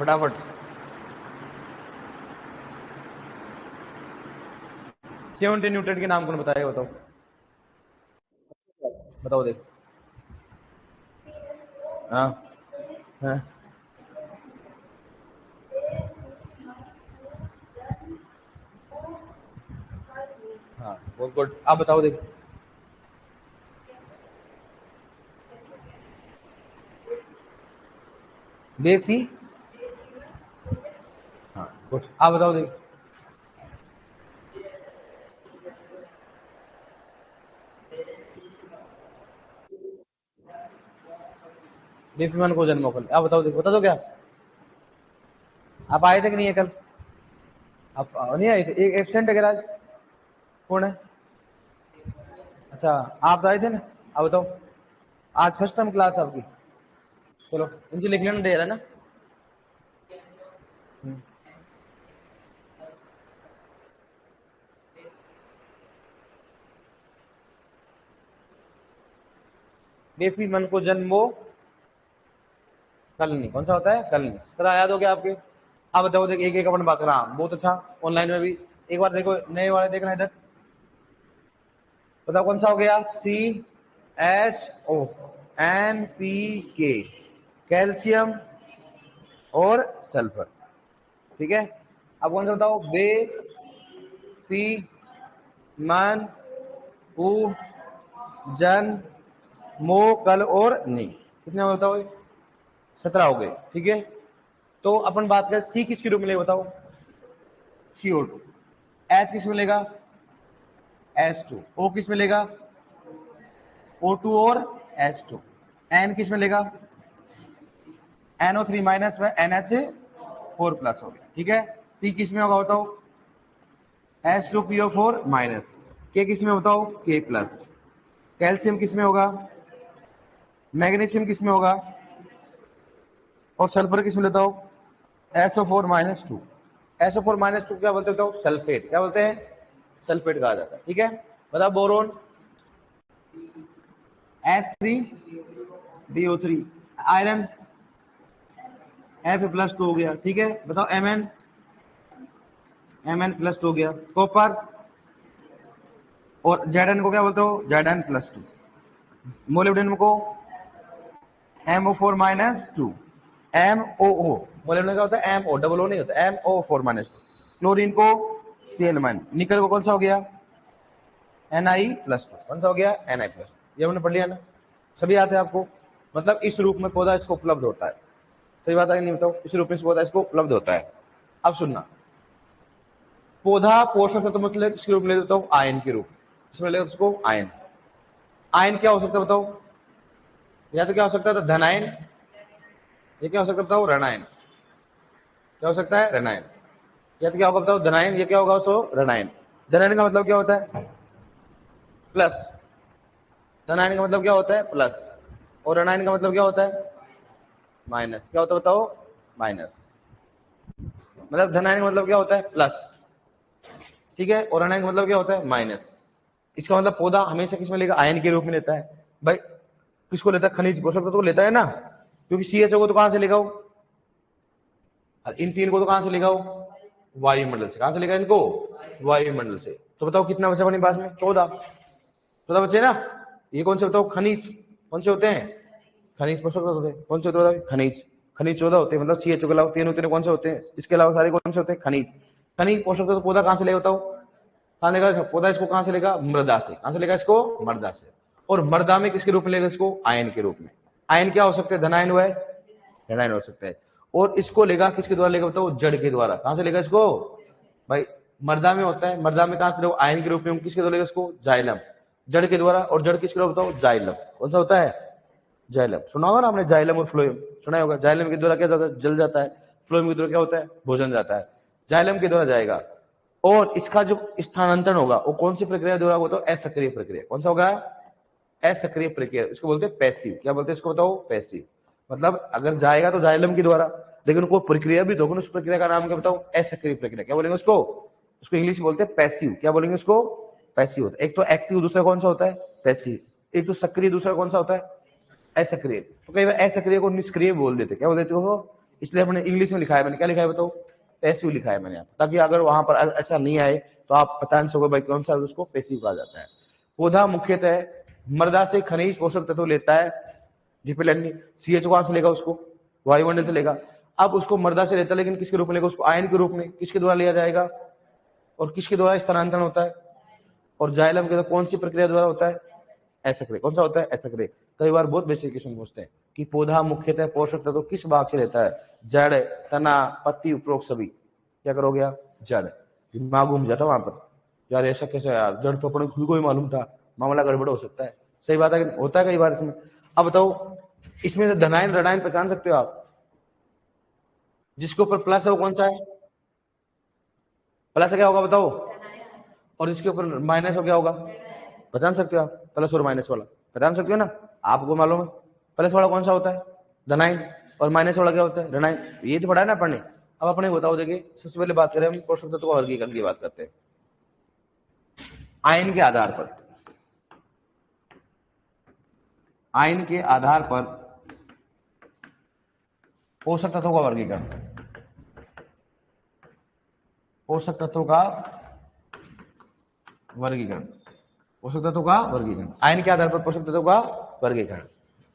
फटाफट। Seventy Newton के नाम कौन बताएगा, बताओ बताओ देख। हाँ हाँ हाँ, बहुत गुड, आप बताओ देख। बेफी, हाँ गुड, आप बताओ देख। बेफी मन को जन्मो कल, आप बताओ देख, बता दो क्या। आप आए थे कि नहीं है कल? आप नहीं आए थे, एक एबसेंट है आज, कौन है? अच्छा, आप तो आए थे ना, आप बताओ। आज फर्स्ट टाइम क्लास आपकी, चलो इनसे लिख लेना, दे रहा है ना। बेफी मन को जन्मो कल नहीं, कौन सा होता है कल नहीं, तरह याद हो गया आपके। आप बताओ देख, एक एक अपन बात कर रहा हूँ, बहुत अच्छा। ऑनलाइन में भी एक बार देखो, नए वाले देखना इधर, बताओ कौन सा हो गया। C H O N P K, calcium और सल्फर, ठीक है। अब कौन सा बताओ। बे फी मन कु जन मो कल और नहीं, कितने हो बताओ। 17 हो गए, ठीक है। तो अपन बात करें, सी किसके रूप में लेगा बताओ। CO2। एच किस में लेगा, H2। O किस में लेगा, O2 और H2। N किस में लेगा, NO3 माइनस में NH4 प्लस हो गया, ठीक है। P किस में होगा बताओ, H2PO4 माइनस। K किस में बताओ, K प्लस। कैल्शियम किस में होगा, मैग्नीशियम किस में होगा, और सल्फर किस में लेता हो, SO4-2। SO4-2 क्या बोलते हो, सल्फेट, क्या बोलते हैं, सल्फेट कहा जाता है, ठीक है। बताओ बोरोन, H3BO3। आयरन F+2 हो गया, ठीक है। बताओ Mn+2 हो गया। कॉपर और Zn को क्या बोलते हो, Zn+2। मोलिब्डेनम को MO4-2। MOO, मोलिब्डेनम क्या होता है, MO, डबल ओ नहीं होता, MO4-2। क्लोरीन को Cl-। निकल को कौन सा हो गया, Na+2। कौन सा हो गया, Na+2। ये हमने पढ़ लिया ना, सभी आते हैं आपको। मतलब इस रूप में पौधा इसको उपलब्ध होता है, सही बात है नहीं बताओ, इस रूप में पौधा इसको उपलब्ध होता है। अब सुनना, पौधा पोषक तत्व मतलब इसके रूप में ले देता हूं, आयन के रूप, इसमें ले उसको आयन। आयन क्या हो सकता है बताओ, या तो क्या हो सकता है धनायन, ये क्या हो सकता है बताओ, ऋणायन। क्या हो सकता है, ऋणायन। या तो क्या होगा बताओ, धनायन, ये क्या होगा सो ऋणायन। धनायन का मतलब क्या होता है, प्लस। धनायन का मतलब क्या होता है, प्लस। और ऋणायन का मतलब क्या होता है, माइनस। क्या होता है बताओ, माइनस। मतलब धनायन का मतलब क्या होता है, प्लस, ठीक है। और ऋणायन का मतलब क्या होता है, माइनस। इसका मतलब पौधा हमेशा किसमें लेगा, आयन के रूप में लेता है भाई। किसको लेता है, खनिज पोषक तत्व को लेता है ना, क्योंकि CHO को तो कहां से लेगा वो, इन तीन को तो कहां से लेगा वो, वायुमंडल से। कहां से लेगा इनको, वायुमंडल से। तो बताओ कितना बचा अपने पास में, 14। 14 बचे ना। ये कौन से बताओ, खनिज कौन से होते हैं, खनिज पोषक तत्व होते हैं। कौन से होते हैं खनिज, खनिज 14 होते हैं। मतलब CHO के अलावा तीन होते हैं, कौन से होते हैं, इसके अलावा सारे कौन से होते हैं, खनिज। खनिज पोषक तत्व पौधा कहां से लेगा बताओ, कहां लेगा पौधा इसको, कहां से लेगा, मृदा से। कहां से लेगा इसको, मृदा से। और मृदा में किसके रूप में लेगा इसको, आयन के रूप में। आयन क्या हो सकते हैं, धनायन हुआ है, ऋणायन हो सकता है। और इसको लेगा किसके द्वारा लेगा बताओ, जड़ के द्वारा। कहां से लेगा इसको भाई, मृदा में होता है, मृदा में कहां से लेगा, आयन के रूप में। किसके द्वारा लेगा इसको, जाइलम, जड़ के द्वारा। और जड़ किसके द्वारा बताओ, जाइलम। कौन सा होता है, जाइलम। सुना होगा ना आपने, जाइलम और फ्लोएम सुना होगा। जाइलम के द्वारा क्या जाता है, जल जाता है। फ्लोएम के द्वारा क्या होता है, भोजन जाता है। जाइलम के द्वारा जाएगा। और इसका जो स्थानांतरण होगा वो कौन सी प्रक्रिया द्वारा होगा, तो असक्रिय प्रक्रिया। कौन सा होगा, असक्रिय प्रक्रिया। इसको बोलते हैं पैसिव। क्या बोलते हैं इसको बताओ, पैसिव। मतलब अगर जाएगा तो जाइलम के द्वारा, लेकिन कोई प्रक्रिया भी तो होगी, उस प्रक्रिया का नाम क्या बताओ, असक्रिय प्रक्रिया। क्या बोलेंगे उसको, उसको इंग्लिश में बोलते हैं पैसिव। क्या बोलेंगे उसको, पैसिव होता है। एक तो एक्टिव, दूसरा कौन सा होता है, पैसिव। एक तो सक्रिय, दूसरा कौन सा होता है, असक्रिय। तो कई बार असक्रिय को निष्क्रिय बोल देते, क्या बोल देते हो, इसलिए हमने इंग्लिश में लिखा है, मैंने क्या लिखा है बताओ, पैसिव लिखा है मैंने यहाँ, ताकि अगर वहां पर ऐसा नहीं आए तो आप बता नहीं सको भाई कौन सा उसको पैसिव कहा जाता है। पौधा मुख्यतः मृदा से खनिज पोषक तत्व लेता है, डिपेंडेंटली CH कहां से लेगा, उसको वायुमंडल से लेगा। अब उसको मृदा से लेता है, लेकिन किसके रूप में लेगा, उसको आयन के रूप में, किसके द्वारा लिया जाएगा और किसके द्वारा स्थानांतरण होता है, और जाइलम के कौन सी प्रक्रिया द्वारा होता है, एसक्रिय। कौन सा होता है, एसक्रिय। कई बार बहुत बेसिक क्वेश्चन पूछते हैं कि पौधा मुख्यतः पोषक तत्व किस भाग से लेता है, जड़, तना, पत्ती, उपरोक्त सभी। क्या करोगे आप, जड़। दिमाग घूम जाता वहां पर, यार ऐसा कैसे यार, जड़ तो अपने खुद को ही मालूम था, मामला गड़बड़ हो सकता है। सही बात है, होता है कई बार इसमें। अब बताओ इसमें से धनायन ऋणायन पहचान सकते हो आप, जिसके ऊपर प्लस है वो कौन सा है, प्लस क्या होगा बताओ, और जिसके ऊपर माइनस हो क्या होगा, पहचान सकते हो आप, प्लस और माइनस वाला पहचान सकते हो ना, आपको मालूम है प्लस वाला कौन सा होता है, धनायन, और माइनस वाला क्या होता है, ऋणायन। ये तो पढ़ा है ना पढ़ने। अब अपने बताओ, देखिए सबसे पहले बात करें हम पोषक तत्व का वर्गीकरण की बात करते हैं। आयन के आधार पर, आयन के आधार पर पोषक तत्वों का वर्गीकरण, पोषक तत्वों का वर्गीकरण, पोषक तत्वों का वर्गीकरण, आयन के आधार पर पोषक तत्वों का वर्गीकरण।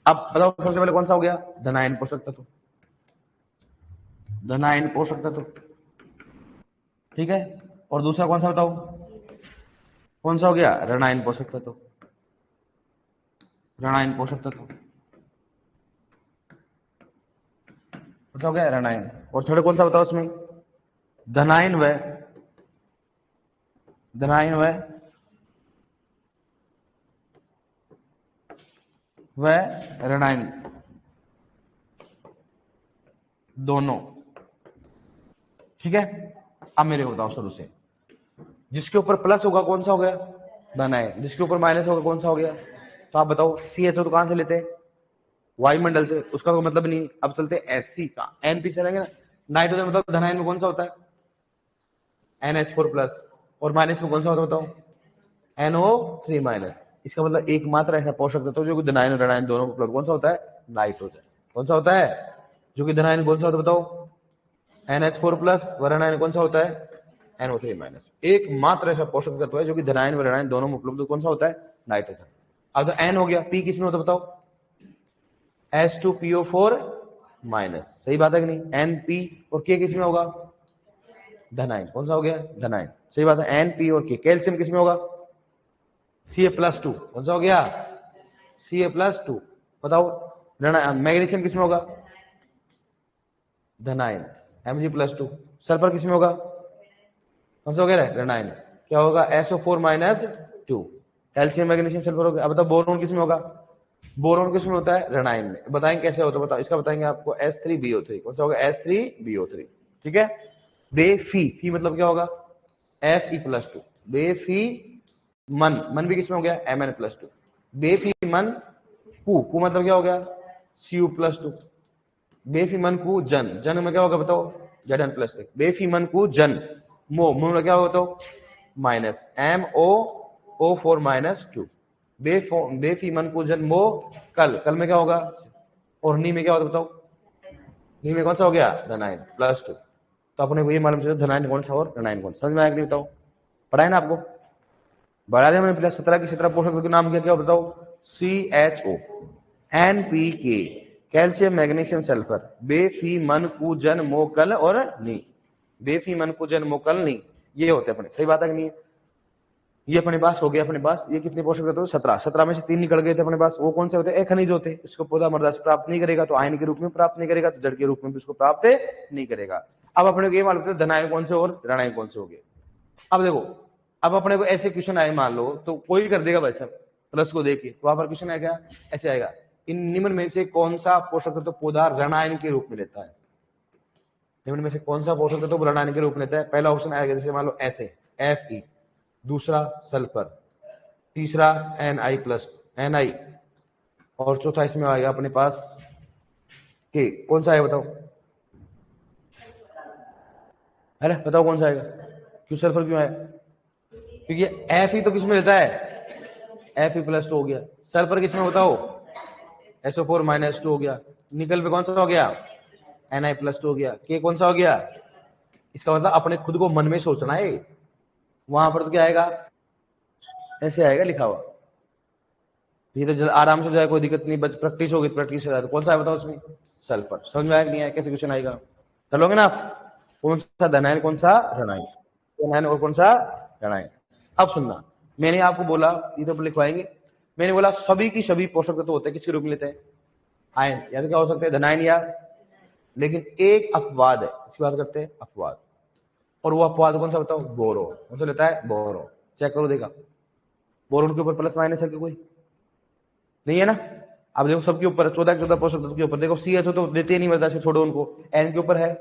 अब बताओ सबसे पहले कौन सा हो गया, धनायन पोषक तत्व, धनायन पोषक तत्व, ठीक है। और दूसरा कौन सा बताओ, कौन सा हो गया, ऋणायन पोषक तत्व, ऋणायन पोषक तत्व, हो गया ऋणायन। और थर्ड कौन सा बताओ उसमें, धनायन व, धनायन व ऋणायन दोनों, ठीक है। अब मेरे को बताओ शुरू से, जिसके ऊपर प्लस होगा कौन सा हो गया, धनायन, जिसके ऊपर माइनस होगा कौन सा हो गया। तो आप बताओ CHO तो कहां से लेते हैं, वायुमंडल से, उसका कोई मतलब नहीं। अब चलते SC का, N पी चलेंगे ना। नाइट्रोजन मतलब धनायन में कौन सा होता है, NH4 प्लस, और माइनस में कौन सा होता है बताओ, NO3 माइनस। इसका मतलब एकमात्र ऐसा पोषक तत्व जो कि धनायन और ऋणायन दोनों को उपलब्ध, कौन सा होता है, नाइट्रोजन। कौन सा होता है, जो कि धनायन कौन सा होता है बताओ, NH4 प्लस, व ऋणायन कौन सा होता है, NO3 माइनस। एकमात्र ऐसा पोषक तत्व है जो कि धनायन व ऋणायन दोनों में उपलब्ध, कौन सा होता है, नाइट्रोजन। अब तो N हो गया, P किस में होता है बताओ, H2PO4 माइनस। सही बात है कि नहीं, NP और K किस में होगा, धनायन। कौन सा हो गया, धनायन। सही बात है, NP और K। कैल्शियम किस में होगा, Ca+2। कौन सा हो गया, Ca+2। बताओ मैग्नीशियम किस में होगा, धनायन, Mg+2। सल्फर किस में होगा, कौन सा हो गया, ऋणायन। क्या होगा, SO4-2। कैल्शियम मैग्नीशियम सल्फर हो गया। अब बताओ बोरोन किस में होगा, बोरोन किस में होता है, ऋणायन में। बताएंगे कैसे होता है, बताओ इसका बताएंगे आपको, S3BO3। कौन सा होगा, S3BO3, ठीक है। बेफी, फी मतलब क्या होगा, Fe+2। बेफी मन, मन भी किसमें हो गया, Mn+2। बेफी मन कु मतलब क्या हो गया, Cu+2। बेफी मन कु जन, जन में क्या होगा बताओ, Zn+1। बेफी मन कु जन मो, मो में क्या होगा बताओ, माइनस MoO4-2। बेफी मन को जन मो कल, कल में क्या होगा, और नी में क्या होता बताओ, नी में कौन सा हो गया, धनायन +2। तो अपने को ये मालूम चला धनायन कौन सा और ऋणायन कौन सा। समझ में आया कि नहीं बताओ, पढ़ा है ना आपको, बढ़ा दिया मैंने। 17 की 17 पोषक के नाम क्या बताओ, CHO, NPK, calcium magnesium sulphur, बेफी मन कु जन मो कल और नी। बेफी मन कु जन मो कल नी, ये होते अपने। सही बात है कि नहीं, ये अपने पास हो गया, अपने पास ये कितने पोषक तत्व, 17। 17 में से 3 निकल गए थे अपने पास। वो कौन से होते हैं, खनिज होते हैं। इसको पौधा मृदा से प्राप्त नहीं करेगा तो आयन के रूप में प्राप्त नहीं करेगा, तो जड़ के रूप में भी उसको प्राप्त नहीं करेगा। अब अपने को ये मालूम है धनायन कौन से और ऋणायन कौन से हो गए। अब देखो, अब अपने को ऐसे क्वेश्चन आए मान लो, तो कोई कर देगा भाई साहब प्लस को देखिए, तो वहां पर क्वेश्चन आएगा ऐसे आएगा, इन निम्न में से कौन सा पोषक तत्व पौधा ऋणायन के रूप में लेता है। निम्न में से कौन सा पोषक तत्व ऋणायन के रूप में लेता है। पहला ऑप्शन आएगा जैसे मान लो ऐसे Fe, दूसरा सल्फर, तीसरा Ni+, और चौथा इसमें आएगा अपने पास के। कौन सा है बताओ, अरे बताओ कौन सा आएगा, क्यों सल्फर क्यों आया, क्योंकि Fe तो किसमें लेता है, Fe+2 हो गया। सल्फर किसमें बताओ, SO4-2 हो गया। निकल पे कौन सा हो गया, Na+2 हो गया। के कौन सा हो गया? इसका मतलब अपने खुद को मन में सोचना है। वहां पर तो क्या आएगा? ऐसे आएगा लिखा हुआ। ये तो आराम से जाए, कोई दिक्कत नहीं, बस प्रैक्टिस होगी, प्रैक्टिस से जाए। कौन सा है बताओ उसमें? सल्फर। समझ में आएगा नहीं आया? कैसे क्वेश्चन आएगा? चलोगे ना आप? कौन सा धनायन, कौन सा ऋणायन, धनायन और कौन सा ऋणायन। अब सुनना, मैंने आपको बोला, ये तो लिखवाएंगे, मैंने बोला सभी की सभी पोषक तत्व होते हैं, किसके रूप में लेते हैं? आयन, या तो क्या हो सकते हैं? धनायन या, लेकिन एक अपवाद है, इसकी बात करते हैं, अपवाद। और वो अपवाद कौन सा बताओ? बोरो। कौन सा लेता है? बोरो। चेक करो, देखा बोरोन के ऊपर प्लस माइनस है कि कोई नहीं है ना? अब देखो सबके ऊपर 14 पोषक तत्व के ऊपर देखो, CH तो देते नहीं, मतलब छोड़ो उनको। एन के ऊपर है,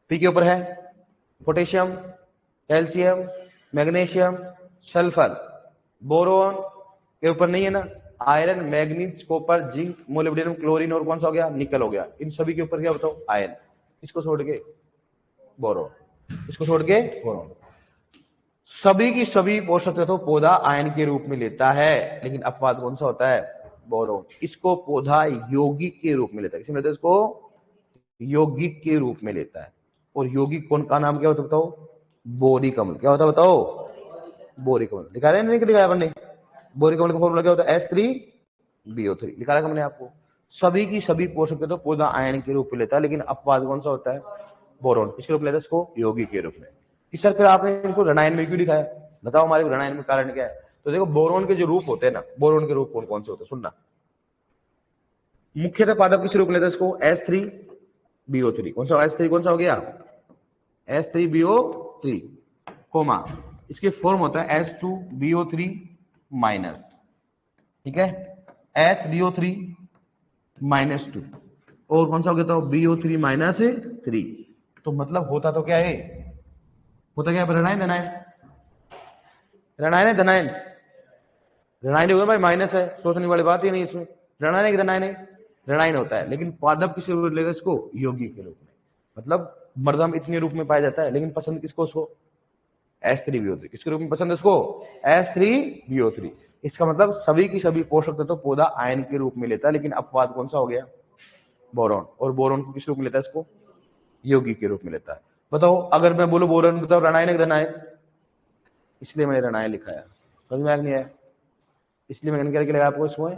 पी के ऊपर है potassium, calcium, magnesium, sulphur. Boron के ऊपर नहीं है ना? Iron, manganese, copper, zinc, molybdenum, chlorine और कौन सा हो गया? निकल हो गया। इन सभी के ऊपर क्या बताओ? आयरन। इसको छोड़ के बोरोन, इसको छोड़ के बोरोन। सभी की सभी पोषक तत्व पौधा आयन के रूप में लेता है, लेकिन अपवाद कौन सा होता है? बोरोन। इसको पौधा यौगिक के रूप में लेता है। किसमें लेता है इसको? यौगिक के रूप में लेता है। और यौगिक कौन का नाम क्या होता है बताओ? बोरिक अम्ल। क्या होता है बताओ? बोरिक अम्ल। लिखा रहे नहीं लिखा अपन ने? बोरिक अम्ल का फॉर्मूला क्या होता है? H3BO3। लिखा रखा हमने आपको। सभी की सभी पोषक तत्व पौधा आयन के रूप में लेता है, लेकिन अपवाद कौन सा होता है? बोरोन। किसके रूप में लेता है इसको? यौगिक के रूप में। इस सर फिर आपने इनको ऋणायन में क्यों दिखाया? बताओ हमारे ऋणायन में कारण क्या है? तो देखो बोरोन के जो रूप होते हैं ना, बोरोन के रूप कौन कौन से होते हैं सुनना। मुख्यतः पादप किस रूप में लेता है इसको? H3BO3। कौन सा H3? कौन सा हो गया? H3BO3 कोमा, इसके फॉर्म होता है H2BO3 माइनस, ठीक है, HBO3 -2। और कौन सा हो गया था? BO3 -3। तो मतलब होता तो क्या है? होता क्या है? ऋणायन धनायन, ऋणायन है धनायन, ऋणायन होगा भाई, माइनस है, सोचने वाली बात ही नहीं इसमें। ऋणायन है कि धनायन है? ऋणायन होता है। लेकिन पादप किस रूप में लेगा इसको? यौगिक के रूप में। मतलब मर्दम इतने रूप में पाया जाता है, लेकिन पसंद किसको? उसको H3BO3। किसके रूप में पसंद है उसको? H3BO3। इसका मतलब सभी की सभी पोषक तत्व पौधा आयन के रूप में लेता है, लेकिन अपवाद कौन सा हो गया? बोरॉन। और बोरॉन को किस रूप में लेता है इसको? यौगिक के रूप में लेता है। बताओ अगर मैं बोलूं बोरॉन, बताओ ऋणायन है धनायन? इसलिए मैंने ऋणायन लिखाया। समझ में आ नहीं आया? इसलिए मैंने क्या लिखा आपको? इसमें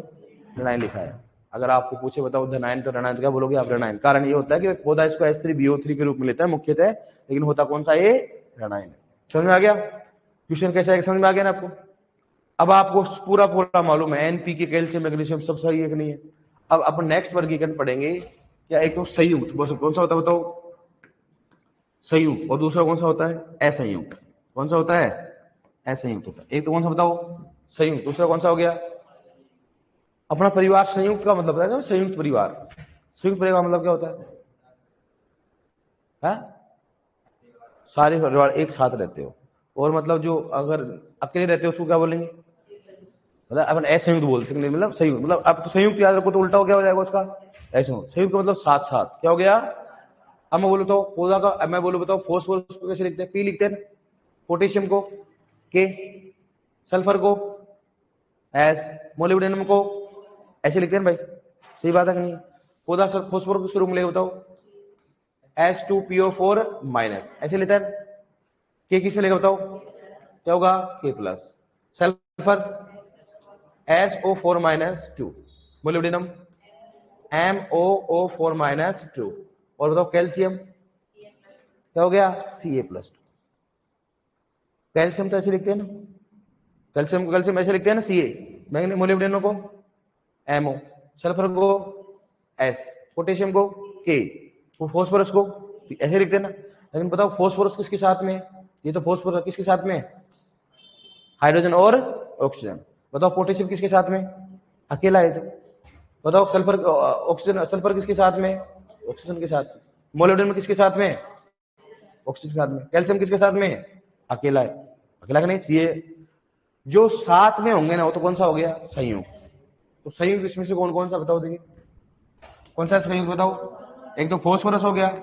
ऋणायन लिखा है। अगर आपको पूछे बताओ धनायन तो ऋणायन, क्या बोलोगे आप? ऋणायन। कारण ये होता है कि पौधा इसको H3BO3 के रूप में लेता है मुख्यतः, लेकिन होता कौन सा? ये ऋणायन है। समझ में आ गया? क्वेश्चन कैसा है? समझ में आ गया ना आपको? अब आपको पूरा पूरा मालूम है, NPK, कैल्शियम, मैग्नीशियम सब सही है कि नहीं है? अब अपन नेक्स्ट वर्गीकरण पढ़ेंगे। क्या एक तो संयुक्त, कौन सा होता है बताओ? संयुक्त। और दूसरा कौन सा होता है? असंयुक्त। कौन सा होता है? असंयुक्त होता है। एक तो कौन सा बताओ? संयुक्त। दूसरा कौन सा हो गया? अपना परिवार संयुक्त का मतलब है संयुक्त परिवार। संयुक्त परिवार मतलब क्या होता है? सारे परिवार एक साथ रहते हो। और मतलब जो अगर अकेले रहते हो उसको क्या बोलेंगे? मतलब अपन असंयुक्त बोलते हैं, मतलब संयुक्त। मतलब अब तो संयुक्त याद रखो तो उल्टा हो क्या हो जाएगा उसका? असंयुक्त। संयुक्त का मतलब साथ साथ। क्या हो गया? अब मैं बोलूं तो पौधा का, अब मैं बोलूं बताओ फॉस्फोरस को कैसे लिखते हैं? पी लिखते हैं। पोटेशियम को के, सल्फर को एस, मोलिब्डेनम को ऐसे लिखते हैं भाई। सही बात है कि नहीं? पौधा फॉस्फोरस किस रूप में लेगा बताओ? H2PO4- ऐसे लेता है। के किसे लेगा बताओ? क्या होगा? K+। Sulphur SO4-2। Molybdenum MOO4-2। और बताओ कैल्शियम क्या हो गया? Ca+। कैल्शियम तो ऐसे लिखते हैं ना, कैल्शियम को कैल्शियम ऐसे लिखते हैं ना, Ca। मैग्नीशियम, मोलिब्डेनम को MO, सल्फर को S, पोटेशियम को K, वो फॉस्फोरस को ऐसे लिखते हैं ना। लेकिन बताओ फॉस्फोरस किसके साथ में? ये तो फॉस्फोरस किसके साथ में? हाइड्रोजन और ऑक्सीजन। बताओ पोटेशियम किसके साथ में? अकेला है। तो बताओ सल्फर, ऑक्सीजन, सल्फर किसके साथ में? ऑक्सीजन के साथ। मोलिब्डेनम किसके साथ में? ऑक्सीजन के साथ में। कैल्शियम किसके साथ में? अकेला है। अकेला का नहीं, Ca। जो साथ में होंगे ना वो तो कौन सा हो गया? संयुक्त। तो संयुक्त इसमें से कौन कौन सा बताओ? देखिए कौन सा संयुक्त बताओ? एक तो फॉस्फोरस हो गया,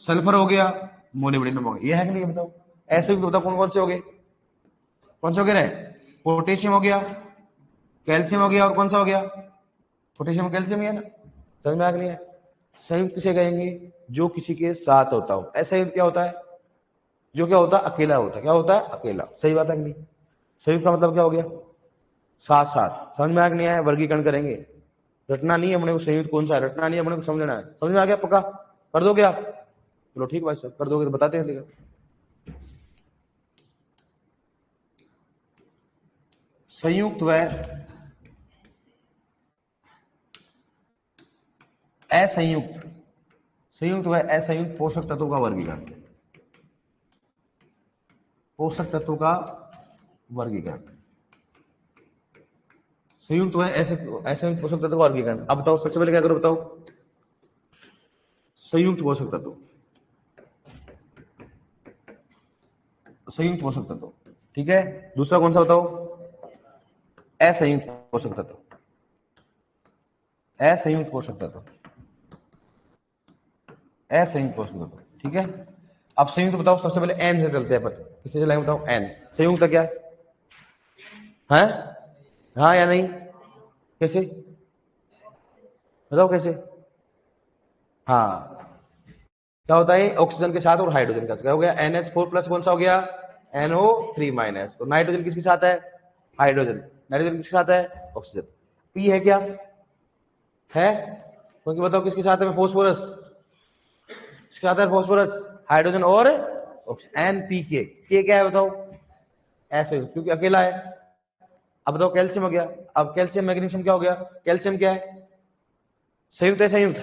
सल्फर हो गया, मोलिब्डेनम हो गया। ये है कि नहीं बताओ? ऐसे भी बताओ कौन कौन से हो गए? कौन से हो गए? पोटेशियम हो गया, कैल्शियम हो गया, और कौन सा हो गया? पोटेशियम कैल्शियम ही है ना। समझ में आ गया? संयुक्त किसे कहेंगे? जो किसी के साथ होता हो। असंयुक्त क्या होता है? जो क्या होता है? अकेला होता है। क्या होता है? अकेला। सही बात है कि नहीं? संयुक्त का मतलब क्या हो गया? साथ साथ। समझ में आ नहीं आया? वर्गीकरण करेंगे, रटना नहीं है अपने को, संयुक्त कौन सा है रटना नहीं है अपने को, समझना है। समझ में आ गया? पक्का कर दोगे आप? चलो ठीक भाई साहब, कर दोगे तो बताते हैं। देखो संयुक्त व असंयुक्त, संयुक्त व असंयुक्त पोषक तत्वों का वर्गीकरण। पोषक तत्वों का वर्गीकरण, संयुक्त व असंयुक्त पोषक तत्वों का वर्गीकरण। अब बताओ सबसे पहले क्या करो, बताओ। संयुक्त पोषक तत्व, संयुक्त पोषक तत्व, ठीक है। दूसरा कौन सा बताओ? असंयुक्त पोषक तत्व, असंयुक्त पोषक तत्व, असंयुक्त पोषक तत्व, ठीक है। अब संयुक्त बताओ, सबसे पहले एन से चलते हैं अपन। किससे चलाएंगे बताओ? एन। संयुक्त क्या है? हाँ या नहीं? कैसे बताओ कैसे? हाँ, क्या होता है? ऑक्सीजन के साथ और हाइड्रोजन का क्या हो गया? NH4 प्लस कौन सा हो गया? NO3 minus. तो नाइट्रोजन किसके साथ है? हाइड्रोजन। नाइट्रोजन किसके साथ है? ऑक्सीजन। पी है क्या? है? क्योंकि बताओ किसके साथ है? फॉस्फोरस किसके साथ है? फॉस्फोरस, हाइड्रोजन और NPK। के क्या है बताओ? ऐसे, क्योंकि अकेला है। अब बताओ कैल्शियम हो गया। अब कैल्शियम मैग्नीशियम क्या हो गया? कैल्शियम क्या है? संयुक्त है? संयुक्त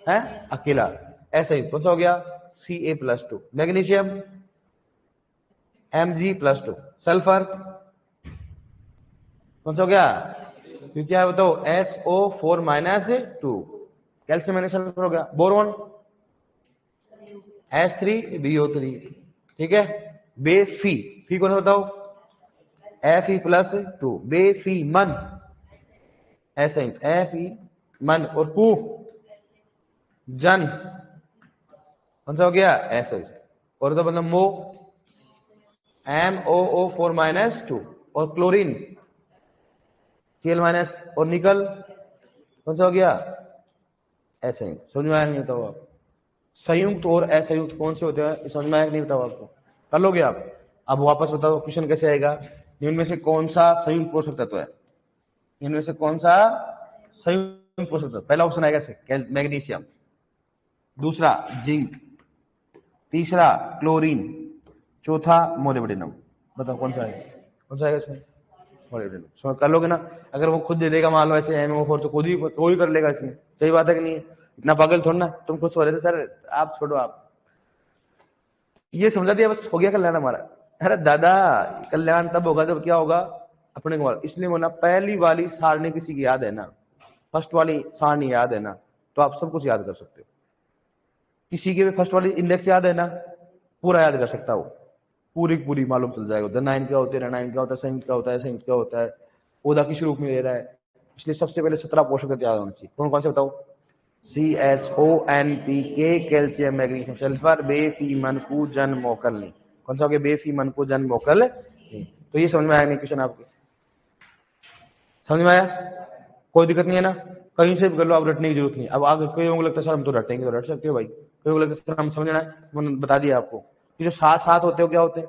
है? अकेला। असंयुक्त कौन सा हो गया? Ca+2। Magnesium Mg+2। सल्फर कौन सा हो गया? क्योंकि क्या है बताओ? SO4-2। कैल्शियम मैंने सल्फर हो गया। बोरोन H3BO3, ठीक है। बेफी, फी कौन सा बताओ? Fe+2। बेफीमन, असंयुक्त। Fe मन और पू जन कौन सा हो गया? असंयुक्त। और तो मतलब मो MOO4-2। और क्लोरीन Cl- और निकल कौन सा हो गया? असंयुक्त। समझ में आया नहीं? बताओ आप। संयुक्त और असंयुक्त कौन से होते हैं समझ में आया नहीं? बताओ आपको। कर लोगे आप? अब वापस बताओ क्वेश्चन कैसे आएगा। इनमें से कौन सा संयुक्त पोषक तत्व है? इनमें से कौन सा संयुक्त पोषक तत्व? पहला ऑप्शन आएगा मैग्नीशियम, दूसरा जिंक, तीसरा क्लोरीन, चौथा मोलिब्डेनम। बताओ कौन सा आएगा? कौन सा आएगा इसमें? मोलिब्डेनम। कर लोगे ना? अगर वो खुद दे देगा मान लो ऐसे MO4, तो खुद ही कोई कर लेगा इसमें। सही बात है कि नहीं? इतना पागल थोड़ा ना तुम खुश हो रहे थे सर। आप छोड़ो, आप ये समझा दिया बस हो गया कल्याण हमारा। अरे दादा, कल्याण तब होगा जब क्या होगा? अपने को इसलिए होना, पहली वाली सारणी किसी की याद है ना? फर्स्ट वाली सारणी याद है ना? तो आप सब कुछ याद कर सकते हो। किसी के भी फर्स्ट वाली इंडेक्स याद है ना? पूरा याद कर सकता हो, पूरी पूरी मालूम चल जाएगा। नाइन क्या होते हैं, नाइन क्या होता है, संयुक्त क्या होता है, संयुक्त क्या होता है, पौधा किस रूप में ले रहा है। इसलिए सबसे पहले 17 पोषक तत्व याद होना चाहिए। कौन कौन से बताओ? CHO NPK, calcium magnesium sulphur, बेफी मनकू जन मोकल नहीं। कौन सा हो गया? बेफी मनकू जन मोकल नहीं। तो ये समझ में आया नहीं क्वेश्चन आपके? समझ में आया? कोई दिक्कत नहीं है ना? कहीं से भी कर लो, आप रटने की जरूरत नहीं। अब आगे कोई लोगों को लगता है सर हम तो रटेंगे, तो रट सकते हो भाई। कोई लोगों को लगता है सर हम समझना है, मैंने बता दिया आपको कि जो साथ साथ होते हो क्या होते हैं।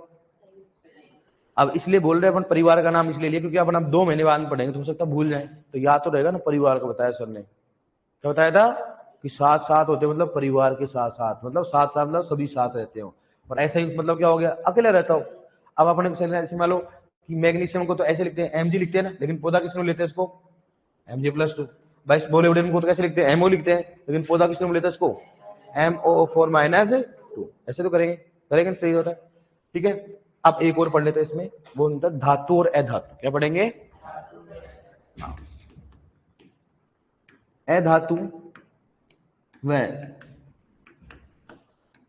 अब इसलिए बोल रहे हैं अपन परिवार का नाम इसलिए लिया क्योंकि अपन अब 2 महीने बाद में पढ़ेंगे, तो हो सकता है भूल जाए, तो याद तो रहेगा ना। परिवार का बताया सर ने, क्या बताया था? कि साथ साथ होते मतलब परिवार के साथ साथ, मतलब साथ साथ मतलब सभी साथ रहते हो। और ऐसा ही मतलब क्या हो गया? अकेले रहता हो। अब अपने ऐसे मान लो कि मैग्नीशियम को तो ऐसे लिखते हैं, Mg लिखते हैं ना, लेकिन पौधा किसने लेते हैं इसको? Mg+2। भाई मोलिब्डेनम को तो कैसे लिखते हैं? MO लिखते हैं, लेकिन पौधा किसने लेता है इसको? MOO4-2। ऐसे तो करेंगे, करेंगे सही होता है, ठीक है। अब एक और पढ़ लेते हैं इसमें, वो होता है धातु और अधातु। क्या पढ़ेंगे? अधातु व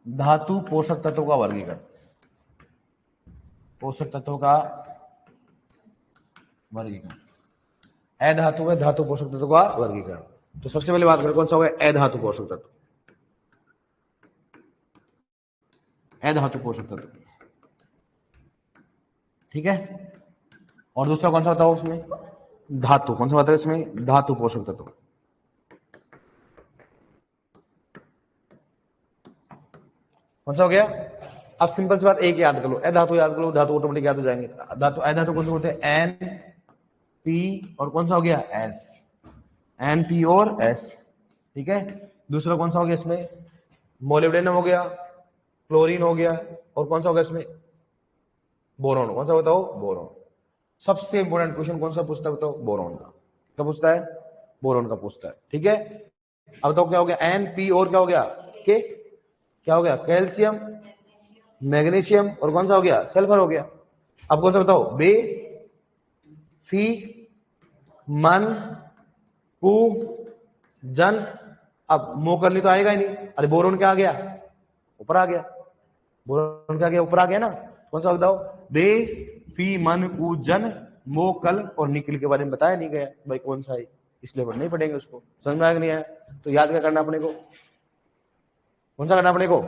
धातु पोषक तत्वों का वर्गीकरण। पोषक तत्वों का वर्गीकरण, अधातु व धातु पोषक तत्वों का वर्गीकरण। तो सबसे पहले बात करें कौन सा होगा? अधातु पोषक तत्व, अधातु पोषक तत्व, ठीक है। और दूसरा कौन सा बताओ उसमें? धातु। कौन सा बताओ इसमें? धातु पोषक तत्व, कौन सा हो गया? अब सिंपल सी बात एक याद कर लो, धातु याद करो, धातु ऑटोमेटिक याद हो जाएंगे। धातु धातु कौन से होते हैं? एन पी और कौन सा हो गया? एस। एन पी और एस, ठीक है। दूसरा कौन सा हो गया इसमें? मोलिब्डेनम हो गया, क्लोरीन हो गया, और कौन सा हो गया इसमें? बोरॉन। कौन सा बताओ? बोरॉन। सबसे इंपॉर्टेंट क्वेश्चन कौन सा पूछता है बताओ? बोरॉन का। क्या पूछता है? बोरॉन का पूछता है, ठीक है। अब बताओ क्या हो गया? एन पी और क्या हो गया? के। क्या हो गया? कैल्शियम, मैग्नीशियम, और कौन सा हो गया? सल्फर हो गया। अब कौन सा बताओ? बे, फी, मन, पू, जन। अब मो करनी तो आएगा ही नहीं। अरे बोरोन क्या आ गया? ऊपर आ गया। बोरोन क्या आ गया? ऊपर आ गया ना। कौन सा बताओ? बे, फी, मन, पू, जन, मो, कल और निकल के बारे में बताया नहीं गया भाई कौन सा है, इसलिए नहीं पढ़ेंगे उसको। समझ में आया नहीं आया? तो याद क्या करना अपने को? कौन सा करना अपने को?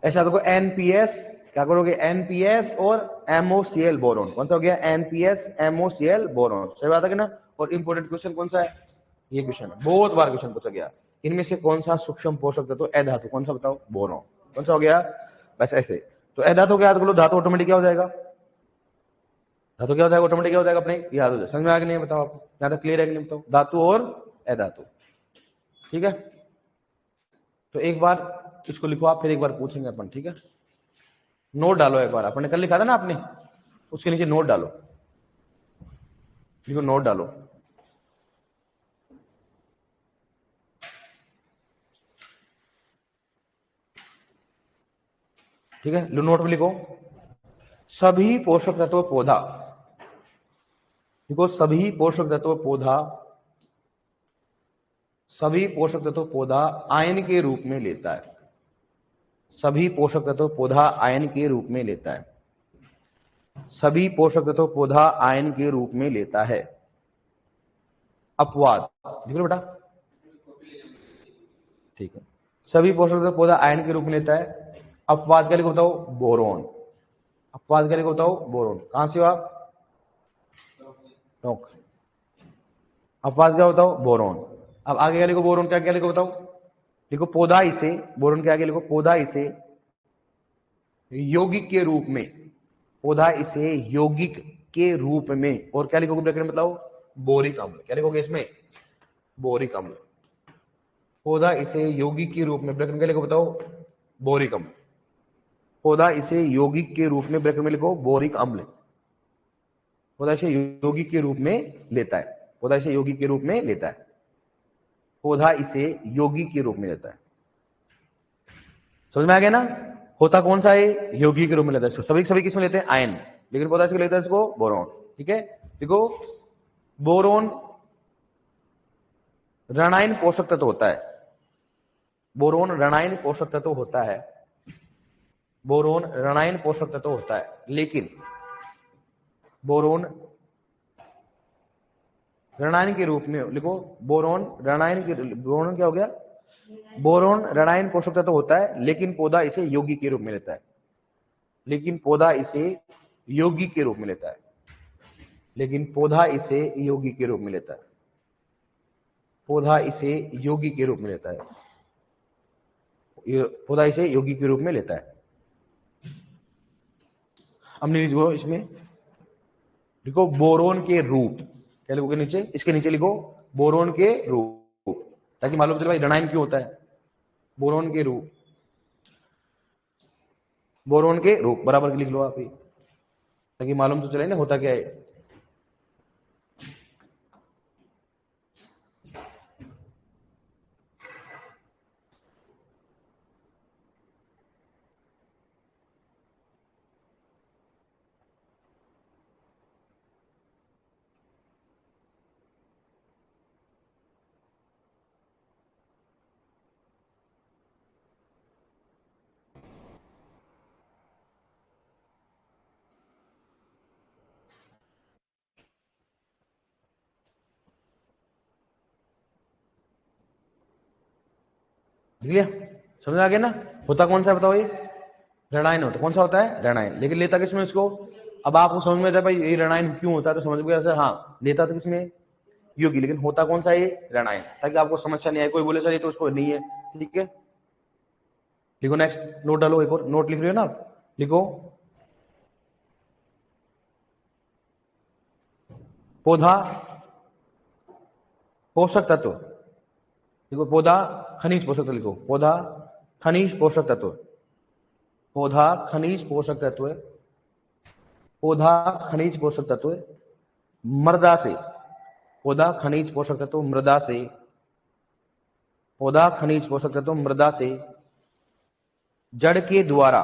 ऐसा देखो एनपीएस, क्या करोगे? एनपीएस और एमओसीएल बोरोन। कौन सा हो गया? NPS MOCL boron. सही बात है ना। और इंपॉर्टेंट क्वेश्चन कौन सा है? ये क्वेश्चन है, बहुत बार क्वेश्चन पूछा गया। इनमें से कौन सा सूक्ष्म पोषक तत्व? अधातु। कौन सा बताओ? बोरोन। कौन सा हो गया? बस ऐसे। तो अधातु क्या याद करो, धातु ऑटोमेटिक क्या हो जाएगा? धातु क्या हो जाएगा? ऑटोमेटिक क्या हो जाएगा अपने? याद हो जाए। समझ में आ गया नहीं? बताओ आपको यहां तक क्लियर है कि नहीं? बताओ। धातु और अधातु, ठीक है। तो एक बार इसको लिखो आप, फिर एक बार पूछेंगे अपन, ठीक है। नोट डालो एक बार, आपने कल लिखा था ना आपने, उसके नीचे नोट डालो, लिखो नोट डालो। ठीक है, नोट में लिखो सभी पोषक तत्व पौधा, देखो सभी पोषक तत्व पौधा, सभी पोषक तत्व पौधा आयन के रूप में लेता है। सभी पोषक तत्व पौधा आयन के रूप में लेता है। सभी पोषक तत्व पौधा आयन के रूप में लेता है। अपवाद लिख लो बेटा, ठीक है। सभी पोषक तत्व पौधा आयन के रूप में लेता है। अपवाद क्या लिखो बताओ? बोरोन। अपवाद क्या लिखो बताओ? बोरोन। कहां से हो आप? टोक। अपवाद क्या बताओ? बोरोन। अब आगे क्या लिखो? बोरोन क्या क्या लिखो बताओ? लिखो पौधा इसे, बोरोन के आगे लिखो पौधा इसे यौगिक के रूप में, पौधा इसे यौगिक के रूप में, और क्या लिखोगे ब्रैकेट में बताओ? बोरिक अम्ल। क्या लिखोगे इसमें? बोरिक अम्ल। पौधा इसे यौगिक के रूप में, ब्रैकेट में क्या लिखो बताओ? बोरिक अम्ल। पौधा इसे यौगिक के रूप में, ब्रैकेट में लिखो बोरिक अम्ल। पौधा इसे यौगिक के रूप में लेता है। पौधा इसे यौगिक के रूप में लेता है। पौधा इसे यौगिक के रूप में लेता है। समझ में आ गया ना? होता कौन सा है? यौगिक के रूप में लेता है इसको। सभी सभी किसमें लेते हैं? आयन। लेकिन पौधा इसको लेता है इसको बोरोन, ठीक है। देखो बोरोन रणीय पोषक तत्व होता है। बोरोन रणीय पोषक तत्व होता है। बोरोन रणीय पोषक तत्व होता है, लेकिन बोरोन रणीय के रूप में लिखो। बोरोन रणीय के, बोरोन क्या हो गया? बोरोन रणीय पोषक तत्व होता है, लेकिन पौधा इसे यौगिक के रूप में लेता है। लेकिन पौधा इसे यौगिक के रूप में लेता है। लेकिन पौधा इसे यौगिक के रूप में लेता है। पौधा इसे यौगिक के रूप में लेता है। पौधा इसे यौगिक के रूप में लेता है। हमने लिखो इसमें, लिखो बोरोन के रूप। क्या लिखोगे नीचे? इसके नीचे लिखो बोरोन के रूप, ताकि मालूम चले भाई रणीय क्यों होता है। बोरोन के रूप, बोरोन के रूप बराबर लिख लो आप ही, ताकि मालूम तो चले ना होता क्या है। लिया? समझ आ गया ना? होता कौन सा बताओ? ये रणीय होता। कौन सा होता है? रणीय। लेकिन लेता किसमें इसको? अब आपको समझ में आता है भाई ये रणीय क्यों होता है, तो समझ गया सर। हाँ, लेता तो किसमें? योगी। लेकिन होता कौन सा? ये रणीय, ताकि आपको समस्या नहीं आए। कोई बोले सर ये तो उसको नहीं है, ठीक है। लिखो नेक्स्ट, नोट डालो, एक और नोट लिख रहे हो ना आप, लिखो पौधा पोषक तत्व, लिखो पौधा खनिज पोषक तत्व, लिखो पौधा खनिज पोषक तत्व, पौधा खनिज पोषक तत्व, पौधा खनिज पोषक तत्व मृदा से, पौधा खनिज पोषक तत्व मृदा से, पौधा खनिज पोषक तत्व मृदा से जड़ के द्वारा,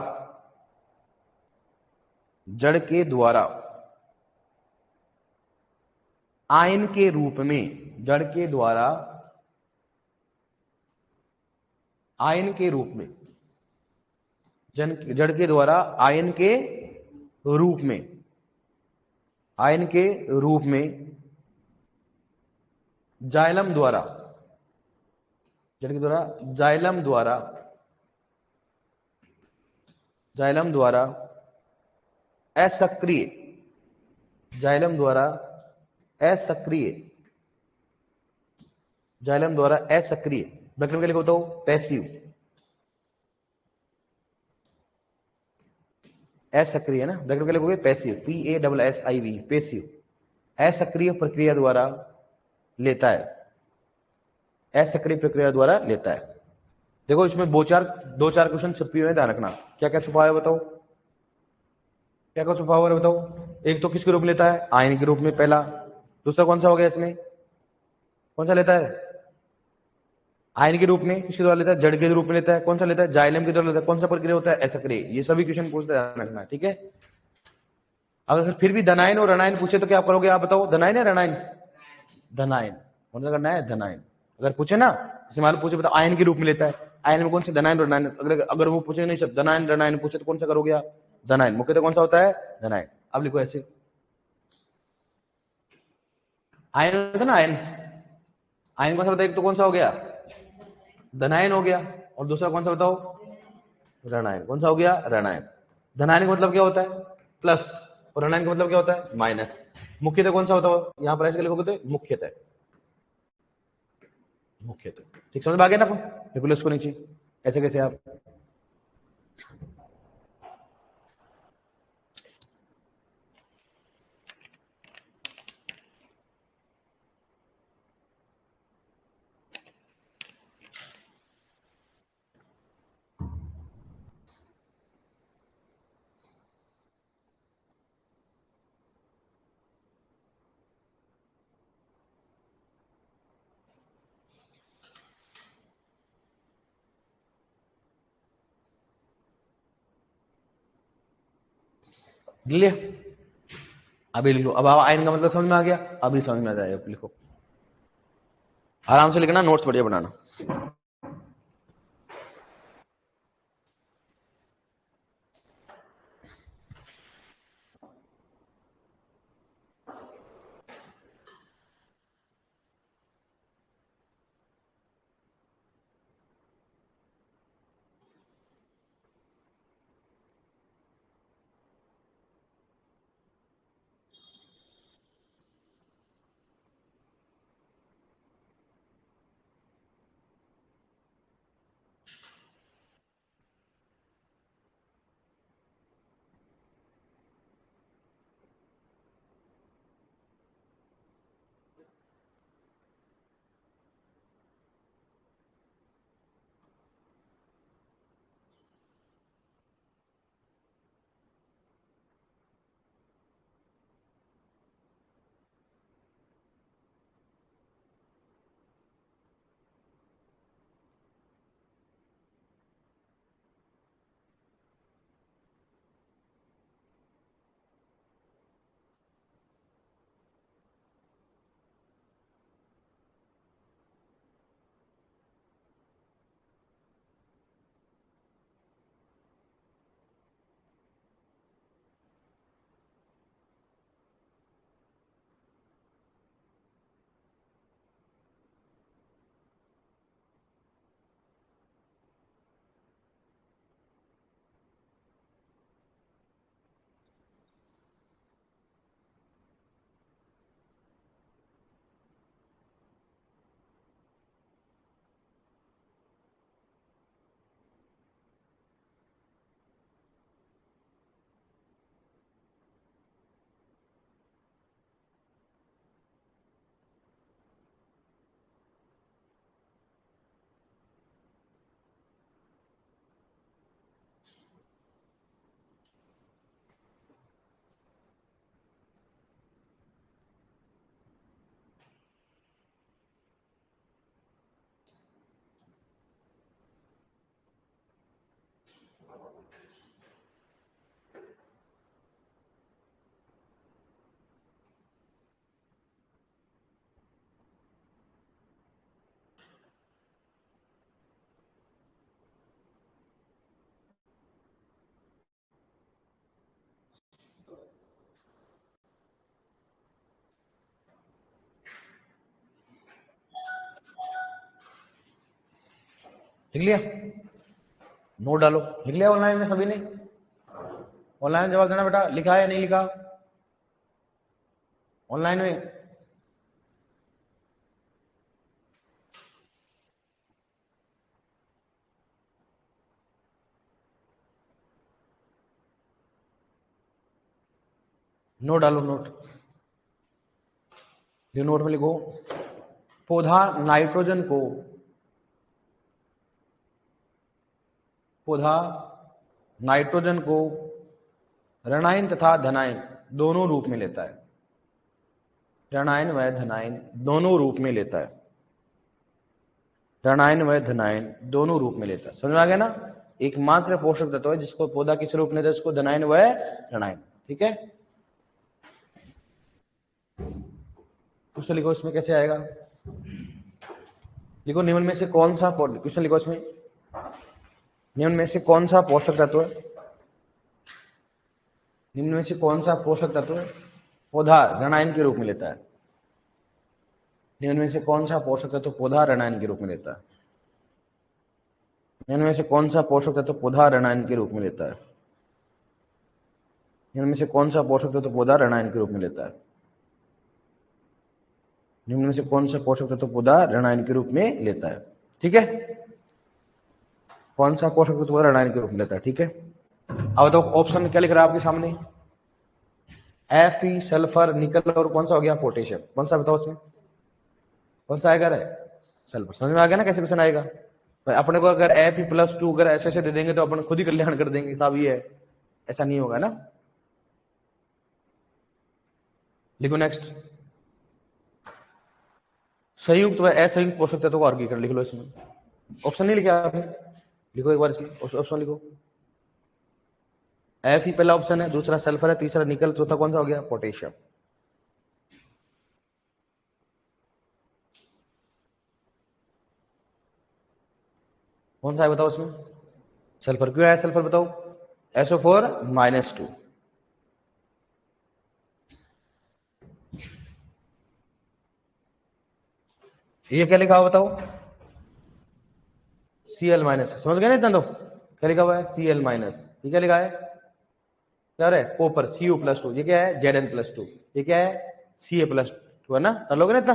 जड़ के द्वारा आयन के रूप में, जड़ के द्वारा आयन के रूप में, जड़ के द्वारा आयन के रूप में, आयन के रूप में जाइलम द्वारा, जड़ के द्वारा जाइलम द्वारा, जाइलम द्वारा असक्रिय, जाइलम द्वारा असक्रिय, जाइलम द्वारा असक्रिय, ब्रैकेट में लिखो तो पैसिव, असक्रिय है ना, ब्रैकेट में लिखोगे पैसिव, PASSIV, पैसिव, असक्रिय प्रक्रिया द्वारा लेता है, असक्रिय प्रक्रिया द्वारा लेता है। देखो इसमें दो चार क्वेश्चन छुपे हुए हैं, ध्यान रखना। क्या क्या छुपा है बताओ, क्या क्या छुपा हुआ है बताओ। एक तो किसके रूप में लेता है, आयन के रूप में पहला। दूसरा कौन सा हो गया इसमें, कौन सा लेता है, आयन के रूप में किसके द्वारा लेता है, जड़ के रूप में लेता है, कौन सा लेता है, जाइलम के द्वारा लेता है, कौन सा प्रक्रिया होता है, असक्रिय। ये सभी क्वेश्चन पूछते ध्यान रखना, ठीक है। अगर फिर भी धनायन और ऋणायन पूछे तो क्या करोगे आप बताओ, धनायन या ऋणायन, धनायन, कौन सा करना है, धनायन। अगर पूछे ना, जैसे मान लो पूछे बताओ आयन के रूप में लेता है, आयन में कौन से धनायन और ऋणायन, अगर वो पूछे नहीं सब धनायन ऋणायन पूछे तो कौन सा करोगे आप, धनायन। मुख्यतः कौन सा होता है, धनायन। अब लिखो ऐसे, आयन होता है ना, आयन, आयन कौन सा बताओ, एक तो कौन सा हो गया, धनायन हो गया, और दूसरा कौन सा बताओ, ऋणायन। कौन सा हो गया, ऋणायन। धनायन का मतलब क्या होता है, प्लस, और ऋणायन का मतलब क्या होता है, माइनस। मुख्यतः कौन सा होता है, यहां पर ऐसे लिखोगे तो मुख्यतः, मुख्यतः। ठीक समझ में आ गया ना आपको, बिल्कुल इसको नीचे ऐसे कैसे आप, लिया। अभी लिखो, अब आयन का मतलब समझ में आ गया, अभी समझ में आ जाएगा, लिखो आराम से लिखना, नोट्स बढ़िया बनाना। लिख लिया? नोट डालो। लिख लिया ऑनलाइन में सभी ने? ऑनलाइन जवाब देना बेटा, लिखा है या नहीं लिखा ऑनलाइन में? नोट डालो, नोट। ये नोट में लिखो, पौधा नाइट्रोजन को, पौधा नाइट्रोजन को ऋणायन तथा धनायन दोनों रूप में लेता है। ऋणायन व धनायन दोनों रूप में लेता है। ऋणायन व धनायन दोनों रूप में लेता है। समझ में आ गया ना? एकमात्र पोषक तत्व है जिसको पौधा किस रूप में लेता है, उसको धनायन व ऋणायन। ठीक है, क्वेश्चन लिखो इसमें कैसे आएगा। लिखो, निम्न में से कौन सा, क्वेश्चन लिखो इसमें, निम्न में से कौन सा पोषक तत्व, निम्न में से कौन सा पोषक तत्व पौधा ऋणायन के रूप में लेता है? निम्न में से कौन सा पोषक तत्व पौधा ऋणायन के रूप में लेता है? निम्न में से कौन सा पोषक तत्व पौधा ऋणायन के रूप में लेता है? निम्न में से कौन सा पोषक तत्व पौधा ऋणायन के रूप में लेता है? निम्न में से कौन सा पोषक तत्व पौधा ऋणायन के रूप में लेता है? ठीक है, कौन सा पोषक तत्व पौधा ऋणायन के रूप में लेता है? ठीक है, अब तो ऑप्शन क्या लिख रहा है आपके सामने? Fe, सल्फर, निकल और कौन सा हो गया? पोटेशियम। कौन सा बताओ उसमें कौन सा आएगा? सल्फर। समझ में आ गया ना कैसे क्वेश्चन आएगा? भाई अपने को अगर Fe+2 अगर ऐसे ऐसे दे देंगे तो अपन खुद ही कल्याण कर देंगे, साहब ये है, ऐसा नहीं होगा ना। लिखो नेक्स्ट, संयुक्त व असंयुक्त पोषक तत्वों को वर्गीकरण लिख लो इसमें। ऑप्शन नहीं लिखा आपने? लिखो एक बार इसमें ऑप्शन लिखो। Fe पहला ऑप्शन है, दूसरा सल्फर है, तीसरा निकल, चौथा कौन सा हो गया? पोटेशियम। कौन सा है बताओ इसमें? सल्फर। क्यों है सल्फर बताओ? SO4-2। ये क्या लिखा हुआ बताओ? Cl-। समझ गए ना इतना? तो क्या लिखा हुआ है? Cl-। ये क्या लिखा है? क्या है? Copper Cu+2। ये क्या है? Zn+2। ये क्या है? Ca+2 है ना? कर लोगे ना इतना?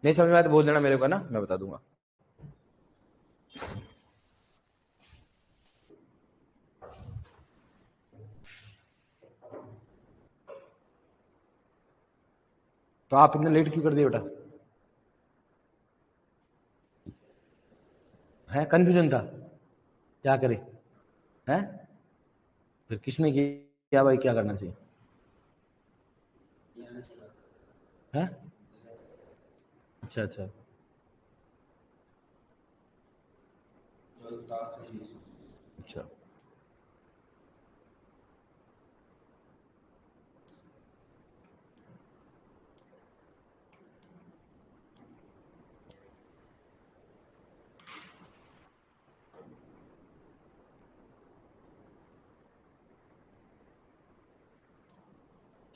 नहीं समझ में आया तो बोल देना मेरे को ना, मैं बता दूंगा। तो आप इतना लेट क्यों कर दिए बेटा? है कंफ्यूजन था? क्या करे? है फिर किसने किया भाई? क्या करना चाहिए? है? अच्छा अच्छा, अच्छा।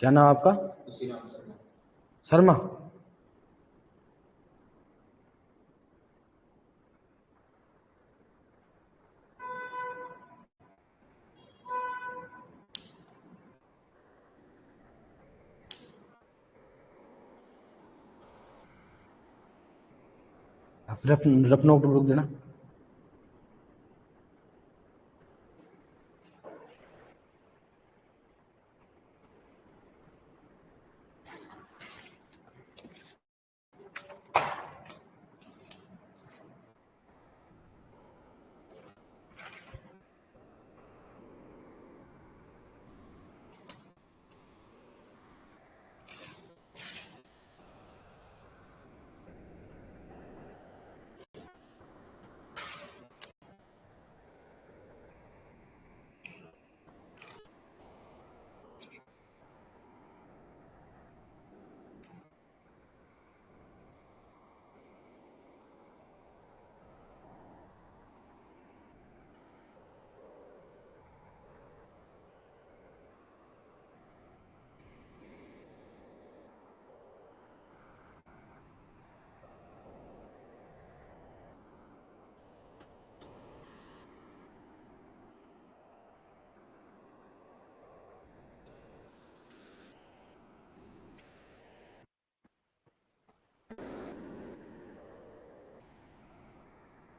क्या नाम आपका? शर्मा। आप रफ रफ नोट रुक देना।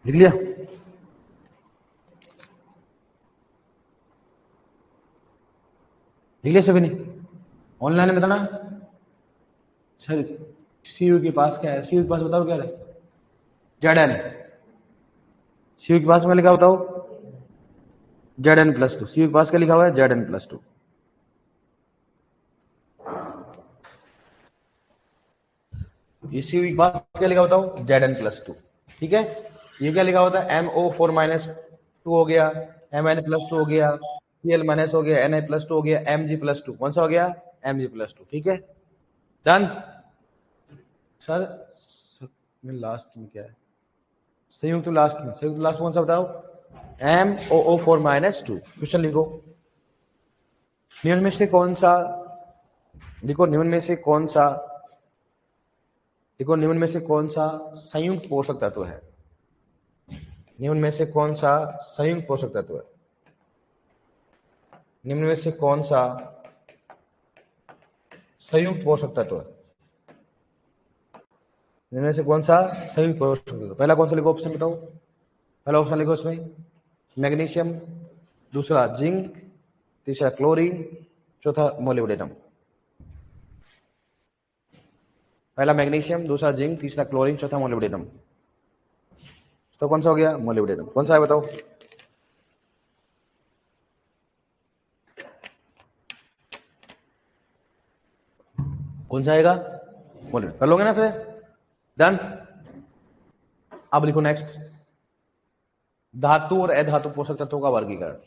लिख लिया? लिख लिया सभी ने? ऑनलाइन में बताना सर। सीयू के पास क्या है? सीयू के पास बताओ क्या है? Z N. सीयू के पास में लिखा बताओ Z N plus two. CU के पास क्या लिखा हुआ है? Z N plus two. ये सीयू के पास क्या लिखा बताओ? Z N plus two. ठीक है, ये क्या लिखा होता है? MO4-2 हो गया, Mn+2 हो गया, Cl- हो गया, Na+2 हो गया, Mg+2। कौन सा हो गया? Mg+2। ठीक है, डन। सर में लास्ट में क्या है? संयुक्त लास्ट में, संयुक्त लास्ट कौन सा बताओ? MOO4-2। क्वेश्चन लिखो, निम्न में से कौन सा, लिखो निम्न में से कौन सा, देखो निम्न में से कौन सा संयुक्त पोषक तत्व है? निम्न में से कौन सा संयुक्त पोषक तत्व है? निम्न में से कौन सा संयुक्त पोषक तत्व है? निम्न में से कौन सा संयुक्त पोषक तत्व? पहला कौन सा लिखो, ऑप्शन बताओ। पहला ऑप्शन लिखो इसमें मैग्नीशियम, दूसरा जिंक, तीसरा क्लोरीन, चौथा मोलिब्डेनम। पहला मैग्नीशियम, दूसरा जिंक, तीसरा क्लोरीन, चौथा मोलिब्डेनम। तो कौन सा हो गया? मोलिब्डेनम। कौन सा है बताओ? कौन सा आएगा? मोलिब्डेनम। कर लोगे ना फिर? डन। अब लिखो नेक्स्ट, धातु और अधातु पोषक तत्वों का वर्गीकरण।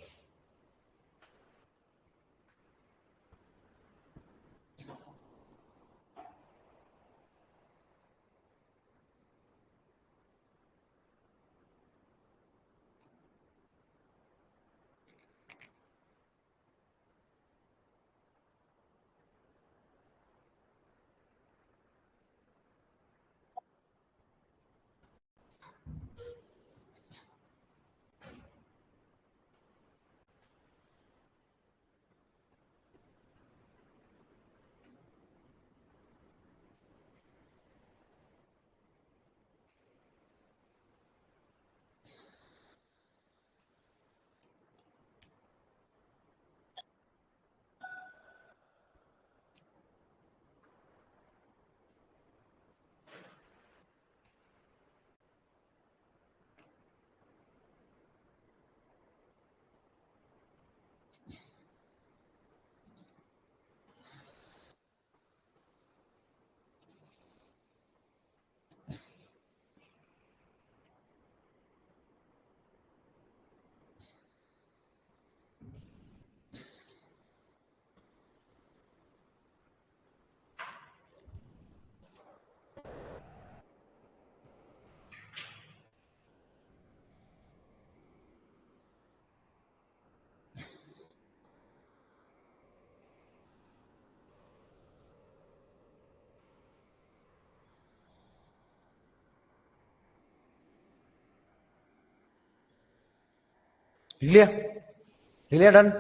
लिख लिया? लिख लिया? डन।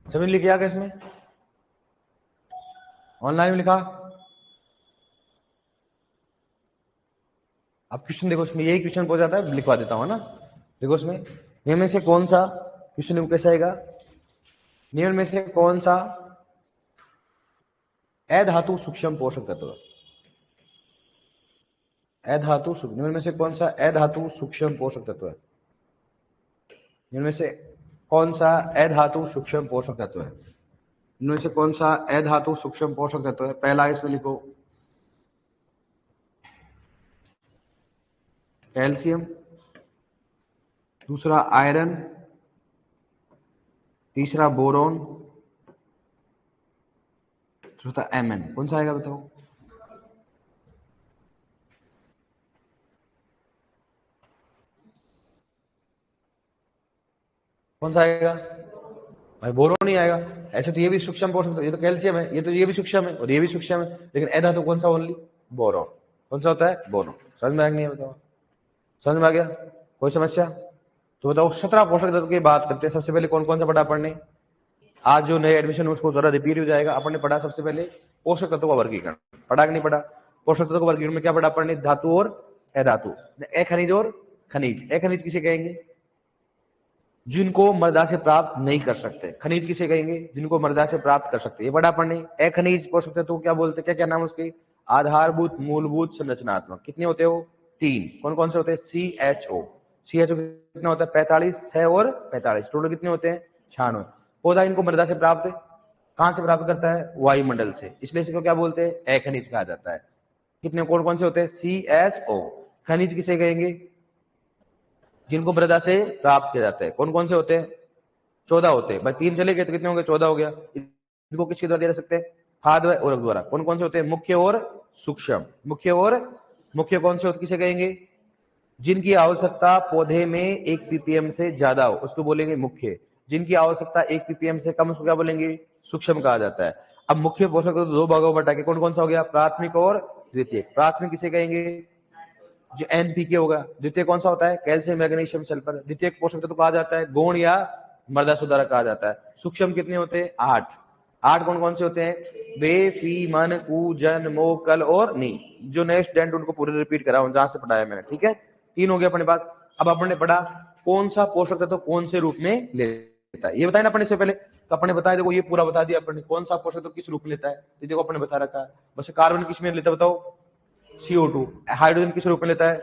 सभी लिख लिया क्या इसमें? ऑनलाइन में लिखा? अब क्वेश्चन देखो, इसमें यही क्वेश्चन पूछा जाता है, लिखवा देता हूं ना। देखो इसमें निम्न में से कौन सा, क्वेश्चन कैसे आएगा? निम्न में से कौन सा अधातु सूक्ष्म पोषक तत्व? अधातु, निम्न में से कौन सा अधातु सूक्ष्म पोषक तत्व है? निम्न में से कौन सा अधातु सूक्ष्म पोषक तत्व है? इनमें से कौन सा अधातु सूक्ष्म पोषक तत्व है? पहला इसमें लिखो कैल्शियम, दूसरा आयरन, तीसरा बोरोन, चौथा Mn। कौन सा आएगा बताओ? कौन सा आएगा भाई? बोरोन ही आएगा। ऐसे तो ये भी सूक्ष्म पोषक तत्व, ये तो कैल्शियम है, ये तो ये भी सूक्ष्म है और ये भी सूक्ष्म है, लेकिन अधातु कौन सा? Only boron. कौन सा होता है? बोरोन। समझ में आ नहीं है? बताओ, समझ में आ गया? कोई समस्या? तो बताओ 17 पोषक तत्व की बात करते हैं। सबसे पहले कौन कौन सा पढ़ा पढ़ने? आज जो नए एडमिशन उसको जरा रिपीट हो जाएगा। अपन ने पढ़ा सबसे पहले पोषक तत्वों का वर्गीकरण, पढ़ा कि नहीं पढ़ा? पोषक तत्वों का वर्गीकरण में क्या पढ़ा अपन ने? धातु और अधातु, खनिज और खनिज। अखनिज किसे कहेंगे? जिनको मृदा से प्राप्त नहीं कर सकते। खनिज किसे कहेंगे? जिनको मृदा से प्राप्त कर सकते। ये बड़ा पढ़ने। अखनिज पोषक तत्व क्या बोलते, क्या क्या नाम उसके? आधारभूत, मूलभूत, संरचनात्मक। कितने होते हो? 3। कौन कौन से होते हैं? CHO। CHO कितना होता है? 45। 6 और 45 टोटल कितने होते हैं? 96। पौधा इनको मृदा से प्राप्त कहां से प्राप्त करता है? वायुमंडल से। इसलिए इसको क्या बोलते हैं? अखनिज कहा जाता है। कितने कौन कौन से होते हैं? CHO। खनिज किसे कहेंगे? जिनको मृदा से प्राप्त किया जाता है। कौन कौन से होते हैं? 14 होते हैं भाई। 3 चले गए तो कितने होंगे? 14 हो गया। इनको किसके द्वारा दे सकते हैं? खाद व उर्वरक द्वारा। कौन कौन से होते हैं? मुख्य और सूक्ष्म। मुख्य और मुख्य कौन से होते, किसे कहेंगे? जिनकी आवश्यकता पौधे में 1 ppm से ज्यादा हो उसको बोलेंगे मुख्य। जिनकी आवश्यकता 1 ppm से कम उसको क्या बोलेंगे? सूक्ष्म कहा जाता है। अब मुख्य पोषक तो दो भागों में बटा के कौन कौन सा हो गया? प्राथमिक और द्वितीय। प्राथमिक किसे कहेंगे? जो NPK होगा। द्वितीय कौन सा होता है? Calcium, magnesium, sulphur. द्वितीय पोषक तत्व कहा जाता है गौण या मृदा सुधारक कहा जाता है। सूक्ष्म कितने होते हैं? 8। 8 कौन कौन से होते हैं? वे, फी, मन, कु, जन, मो, कल और नी। जो नए स्टूडेंट उनको पूरे रिपीट करा जहां से पढ़ाया मैंने, ठीक है। 3 हो गया अपने पास। अब अपने पढ़ा कौन सा पोषक तत्व कौन से रूप में लेता है, ये बताया ना अपने से पहले। तो अपने बताया, देखो ये पूरा बता दिया अपने कौन सा पोषक तत्व किस रूप में लेता है। तो देखो अपने बता रखा है। बस कार्बन किस में लेता है बताओ? CO2। हाइड्रोजन किस रूप में लेता है?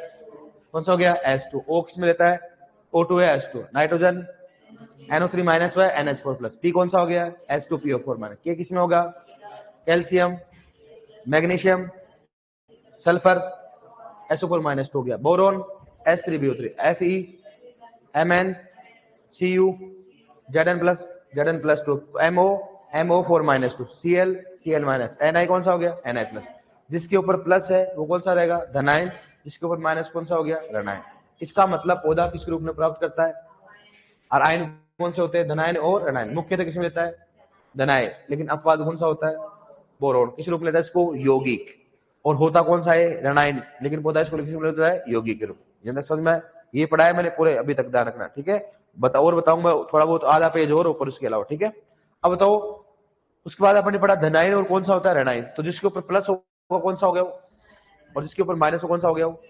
कौन सा हो गया? H2। O किस में लेता है? O2 है H2। नाइट्रोजन NO3 माइनस व NH4 प्लस। P कौन सा हो गया? H2PO4 minus. K किस में होगा? Calcium, magnesium, sulphur, SO4 minus हो गया। Boron H3BO3। Fe, Mn, Cu, Zn plus, Zn plus 2। MO, MO4 minus 2। Cl, Cl minus. Ni कौन सा हो गया? Ni plus. जिसके ऊपर प्लस है वो कौन सा रहेगा? धनायन। जिसके ऊपर माइनस कौन सा हो गया? ऋणायन। इसका मतलब पौधा किस रूप में प्राप्त करता है? और आयन कौन से होते हैं? धनायन और ऋणायन। मुख्यतः किसमें लेता है? धनायन। लेकिन अपवाद कौन सा होता है? बोरोन। किस रूप में लेता है इसको? यौगिक। और होता कौन सा है? ऋणायन। लेकिन पौधा इसको किस रूप में लेता है? यौगिक के रूप में। समझ में? ये पढ़ा है मैंने पूरे अभी तक, ध्यान रखना, ठीक है। और बताऊंगा थोड़ा बहुत, आधा पेज और ऊपर उसके अलावा, ठीक है। अब बताओ उसके बाद अपने पढ़ा धनायन और कौन सा होता है? ऋणायन। तो जिसके ऊपर प्लस होगा कौन सा हो गया वो? और जिसके ऊपर माइनस कौन सा हो गया वो?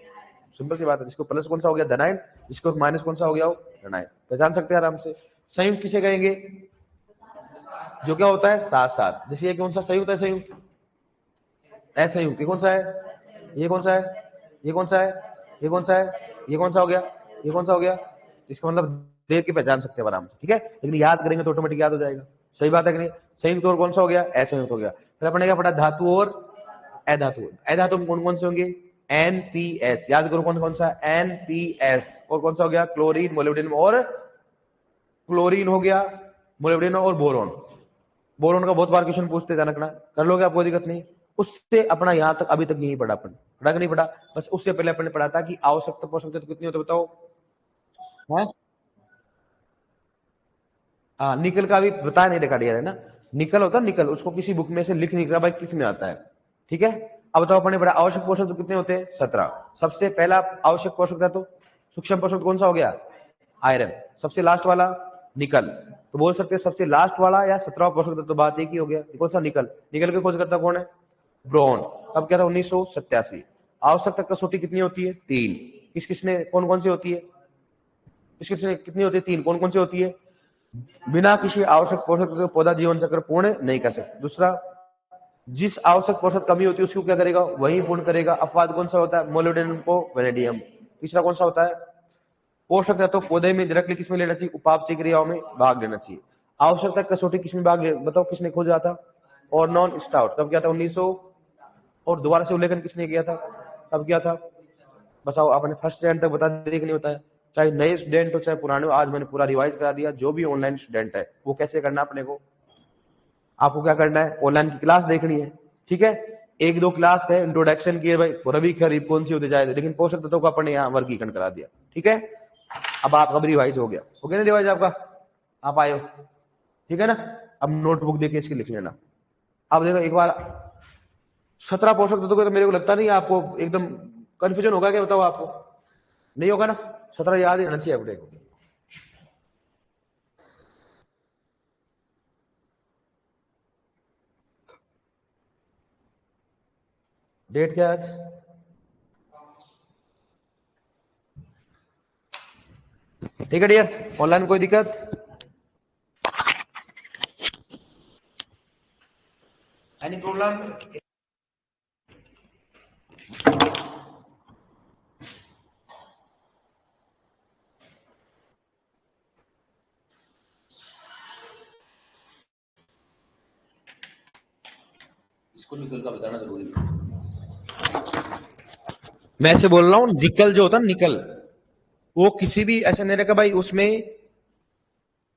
सिंपल सी बात है। जिसको प्लस कौन सा हो गया? धनायन। जिसको माइनस कौन सा हो गया वो? ऋणायन। पहचान सकते हैं आराम से। संयुक्त किसे कहेंगे? जो क्या होता है? साथ साथ। जैसे ये कौन सा संयुक्त है? संयुक्त असंयुक्त। ये कौन सा है? ये कौन सा है? ये कौन सा है? ये कौन सा है? ये कौन सा हो गया? ये कौन सा हो गया? इसका मतलब देख के पहचान सकते हैं आराम से, ठीक है। लेकिन याद करेंगे तो ऑटोमेटिक याद हो जाएगा। सही बात है कि नहीं? संयुक्त और कौन सा हो गया? असंयुक्त हो गया। फिर अपने क्या पढ़ा? धातु और अधातु। अधातु में कौन कौन से होंगे? NPS। याद करो कौन कौन सा? NPS। और कौन सा हो गया? क्लोरीन, मोलिब्डेनम और क्लोरीन हो गया, मोलिब्डेनम और बोरोन। बोरोन का बहुत बार क्वेश्चन पूछते ध्यान रखना। कर लोगे, आपको दिक्कत नहीं। उससे अपना यहां तक अभी तक यही पढ़ा अपन, पढ़ा कि नहीं पढ़ा? बस उससे पहले अपने पढ़ा था कि आवश्यकता पोषक तत्व कितनी होते बताओ? है हाँ, निकल का भी बताया नहीं, रिकॉर्ड है ना। निकल होता है, निकल, उसको किसी बुक में से लिख नहीं रहा भाई किस में आता है, ठीक है। अब बताओ अपने बड़ा आवश्यक पोषक तत्व कितने होते हैं? 17। सबसे पहला आवश्यक पोषक तत्व सूक्ष्म पोषक कौन सा हो गया? आयरन। सबसे लास्ट वाला निकल। तो बोल सकते हैं सबसे लास्ट वाला या 17वां पोषक तत्व, बात एक ही हो गया। कौन सा? निकल। निकल के खोज करता कौन है? ब्रोन। कब क्या था? 1987। आवश्यकता कसौटी कितनी होती है? 3। किस किसने कौन कौन सी होती है? किस किसने कितनी होती है? 3। कौन कौन सी होती है? बिना किसी आवश्यक पोषक तत्व के पौधा जीवन चक्र पूर्ण नहीं कर सकता। दूसरा, जिस आवश्यक पोषक कमी होती है उसको क्या करेगा? वही पूर्ण करेगा। अपवाद कौन सा होता है? मोलिब्डेनम को वेनेडियम। तीसरा कौन सा होता है? पोषक तत्व पौधे में डायरेक्टली किसमें लेना चाहिए? उपापचय क्रियाओं में भाग लेना चाहिए। आवश्यकता कसौटी किसमें भाग ले बताओ? किसने खोजा था? और नॉन स्टाउट। कब किया था? 1900। और दोबारा से उल्लेखन किसने किया था? कब किया था? बताओ आपने फर्स्ट स्टैंड तक बता दिया कि नहीं बताया? चाहे नए स्टूडेंट हो चाहे पुराने हो, आज मैंने पूरा रिवाइज करा दिया। जो भी ऑनलाइन स्टूडेंट है वो कैसे करना अपने को, आपको क्या करना है? ऑनलाइन की क्लास देखनी है, ठीक है। एक दो क्लास है इंट्रोडक्शन की है भाई, रवि खरीफ कौन सी होती जाए, लेकिन पोषक तत्वों को अपने यहाँ वर्गीकरण करा दिया, ठीक है। अब आपका भी रिवाइज हो गया ना रिवाइज आपका? आप आए हो, ठीक है ना। अब नोटबुक देके इसकी लिख लेना। अब देखो एक बार 17 पोषक तत्वों को तो मेरे को लगता नहीं आपको एकदम कंफ्यूजन होगा, क्या बताओ आपको? नहीं होगा ना? 17 याद ही रहना चाहिए अपने को। डेट क्या है आज? ठीक है डियर, ऑनलाइन कोई दिक्कत? Any problem? इसको निकल का बताना जरूरी है। मैं ऐसे बोल रहा हूं, निकल जो होता है निकल, वो किसी भी ऐसा नहीं रखा भाई, उसमें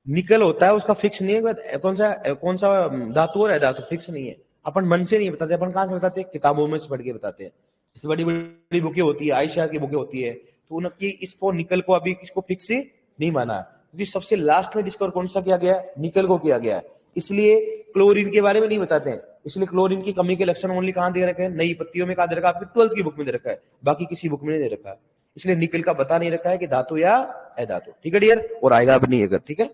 निकल होता है, उसका फिक्स नहीं है कौन सा धातु और धातु फिक्स नहीं है। अपन मन से नहीं बताते, अपन कहां से बताते हैं? किताबों में से पढ़ के बताते हैं। जैसे बड़ी बड़ी बुकें होती है, आयशा की बुकें होती है, तो उनकी इसको निकल को अभी इसको फिक्स नहीं माना, क्योंकि सबसे लास्ट में डिस्कवर कौन सा किया गया है? निकल को किया गया है। इसलिए क्लोरीन के बारे में नहीं बताते हैं। इसलिए क्लोरीन की कमी के लक्षण ओनली कहां दे रखे हैं? नई पत्तियों में कहां दे रखा है? आपकी 12th की बुक में दे रखा है, बाकी किसी बुक में नहीं दे रखा है। इसलिए निकल का बता नहीं रखा है कि धातु या अधातु। ठीक है डियर, और आएगा अब नहीं अगर, ठीक है।